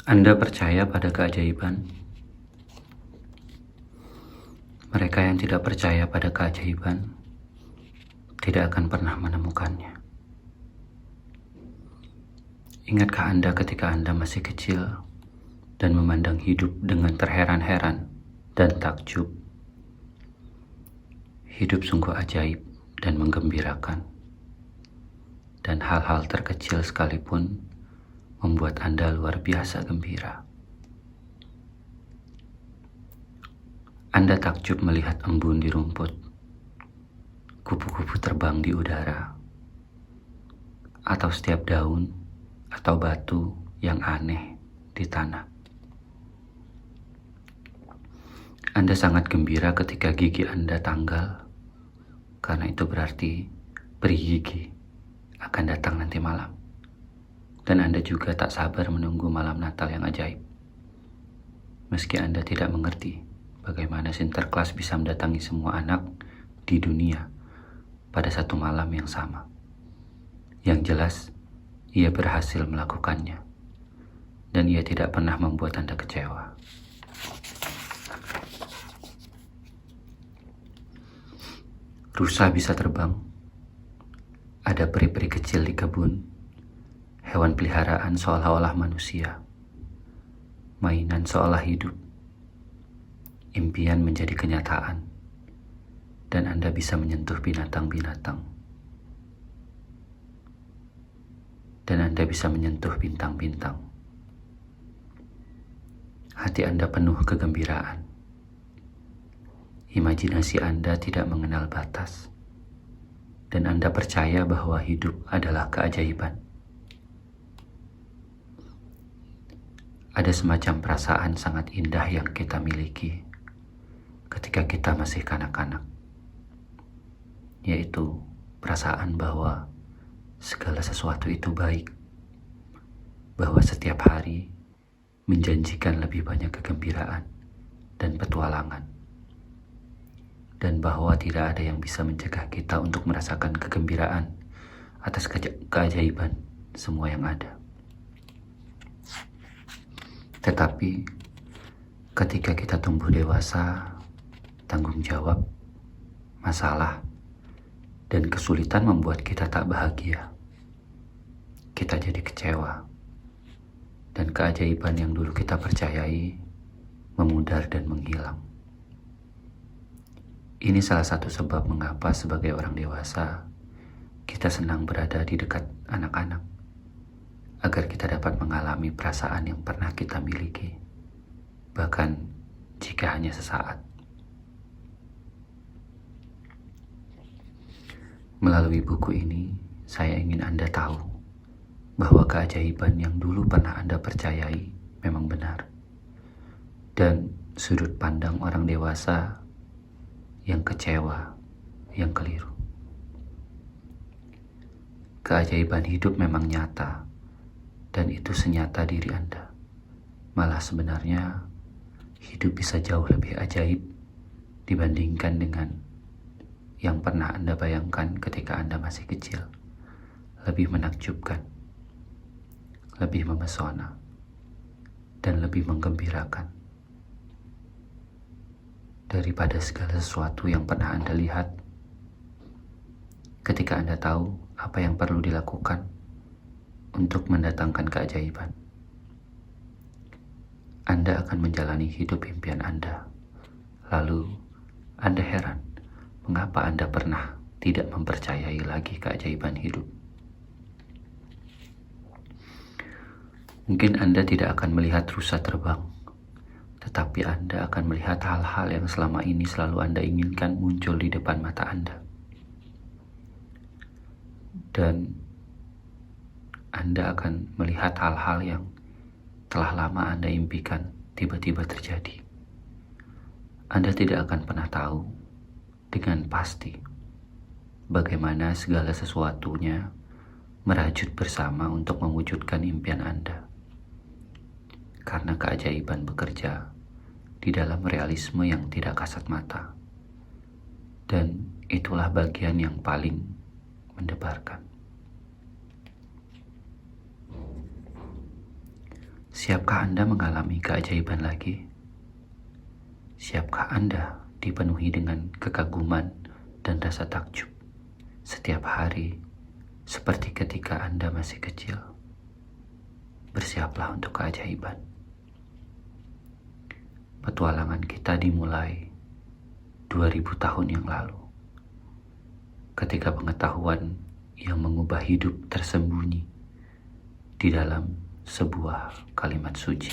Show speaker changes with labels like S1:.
S1: Anda percaya pada keajaiban? Mereka yang tidak percaya pada keajaiban tidak akan pernah menemukannya. Ingatkah Anda ketika Anda masih kecil dan memandang hidup dengan terheran-heran dan takjub? Hidup sungguh ajaib dan menggembirakan. Dan hal-hal terkecil sekalipun membuat Anda luar biasa gembira. Anda takjub melihat embun di rumput, kupu-kupu terbang di udara, atau setiap daun atau batu yang aneh di tanah. Anda sangat gembira ketika gigi Anda tanggal, karena itu berarti peri gigi akan datang nanti malam. Dan Anda juga tak sabar menunggu malam Natal yang ajaib. Meski Anda tidak mengerti bagaimana Sinterklas bisa mendatangi semua anak di dunia pada satu malam yang sama. Yang jelas, ia berhasil melakukannya. Dan ia tidak pernah membuat Anda kecewa. Rusa bisa terbang. Ada peri-peri kecil di kebun. Hewan peliharaan seolah-olah manusia. Mainan seolah hidup. Impian menjadi kenyataan. Dan Anda bisa menyentuh binatang-binatang. Dan Anda bisa menyentuh bintang-bintang. Hati Anda penuh kegembiraan. Imajinasi Anda tidak mengenal batas. Dan Anda percaya bahwa hidup adalah keajaiban. Ada semacam perasaan sangat indah yang kita miliki ketika kita masih kanak-kanak, yaitu perasaan bahwa segala sesuatu itu baik, bahwa setiap hari menjanjikan lebih banyak kegembiraan dan petualangan, dan bahwa tidak ada yang bisa mencegah kita untuk merasakan kegembiraan atas keajaiban semua yang ada. Tetapi ketika kita tumbuh dewasa, tanggung jawab, masalah, dan kesulitan membuat kita tak bahagia. Kita jadi kecewa, dan keajaiban yang dulu kita percayai memudar dan menghilang. Ini salah satu sebab mengapa sebagai orang dewasa kita senang berada di dekat anak-anak, agar kita dapat mengalami perasaan yang pernah kita miliki, bahkan jika hanya sesaat. Melalui buku ini, saya ingin Anda tahu bahwa keajaiban yang dulu pernah Anda percayai memang benar. Dan sudut pandang orang dewasa yang kecewa, yang keliru. Keajaiban hidup memang nyata, dan itu senyata diri Anda. Malah sebenarnya, hidup bisa jauh lebih ajaib dibandingkan dengan yang pernah Anda bayangkan ketika Anda masih kecil. Lebih menakjubkan, lebih memesona, dan lebih menggembirakan daripada segala sesuatu yang pernah Anda lihat. Ketika Anda tahu apa yang perlu dilakukan untuk mendatangkan keajaiban, Anda akan menjalani hidup impian Anda. Lalu Anda heran mengapa Anda pernah tidak mempercayai lagi keajaiban hidup. Mungkin Anda tidak akan melihat rusa terbang, tetapi Anda akan melihat hal-hal yang selama ini selalu Anda inginkan muncul di depan mata Anda. Dan Anda akan melihat hal-hal yang telah lama Anda impikan tiba-tiba terjadi. Anda tidak akan pernah tahu dengan pasti bagaimana segala sesuatunya merajut bersama untuk mewujudkan impian Anda. Karena keajaiban bekerja di dalam realisme yang tidak kasat mata. Dan itulah bagian yang paling mendebarkan. Siapkah Anda mengalami keajaiban lagi? Siapkah Anda dipenuhi dengan kekaguman dan rasa takjub setiap hari seperti ketika Anda masih kecil? Bersiaplah untuk keajaiban. Petualangan kita dimulai 2000 tahun yang lalu, ketika pengetahuan yang mengubah hidup tersembunyi di dalam sebuah kalimat suci.